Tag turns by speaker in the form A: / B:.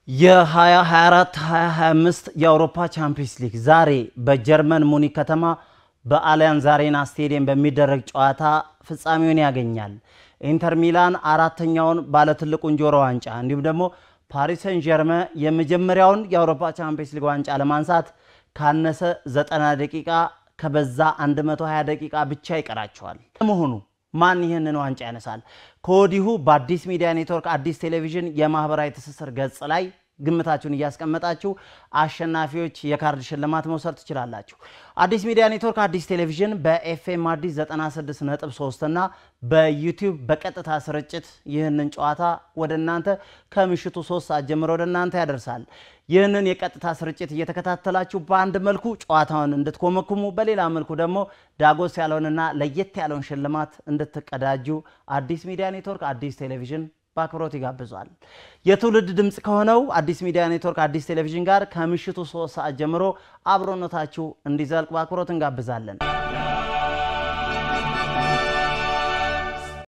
A: የ2024-2025 የአውሮፓ ቻምፒየንስ ሊግ ዛሬ በጀርመን ሙኒክ ከተማ በአሊያንዝ አሬና ስቴዲየም በሚደረግ ጨዋታ ፍጻሜውን ያገኛል። ኢንተር ሚላን አራተኛውን ባለትልቁን ጆሮ ዋንጫ እንዲሁም ደግሞ ፓሪስ ሰን ጀርመን የመጀመሪያውን የአውሮፓ ቻምፒየንስ ሊግ ዋንጫ ለማንሳት ካነሰ 90 ደቂቃ ከበዛ 120 ደቂቃ ብቻ ይቀራቸዋል። ለመሆኑ ማን ይሄንን ዋንጫ ያነሳል? ከወዲሁ በአዲስ ሚዲያ ኔትወርክ አዲስ ቴሌቪዥን የማህበራዊ ትስስር ገጽ ላይ ግምታችሁን እያስቀመጣችሁ አሸናፊዎች የካርድ ሽልማት መውሰድ ትችላላችሁ። አዲስ ሚዲያ ኔትወርክ አዲስ ቴሌቪዥን በኤፍኤም አዲስ 96.3 እና በዩቲዩብ በቀጥታ ስርጭት ይህንን ጨዋታ ወደናንተ ከምሽቱ 3 ሰዓት ጀምሮ ወደናንተ ያደርሳል። ይህንን የቀጥታ ስርጭት እየተከታተላችሁ በአንድ መልኩ ጨዋታውን እንድትኮመኩሙ በሌላ መልኩ ደግሞ ዳጎስ ያለውንና ለየት ያለውን ሽልማት እንድትቀዳጁ አዲስ ሚዲያ ኔትወርክ አዲስ ቴሌቪዥን በአክብሮት ይጋብዛል። የትውልድ ድምጽ ከሆነው አዲስ ሚዲያ ኔትወርክ አዲስ ቴሌቪዥን ጋር ከምሽቱ 3 ሰዓት ጀምሮ አብሮነታችሁ እንዲዘልቅ በአክብሮት እንጋብዛለን።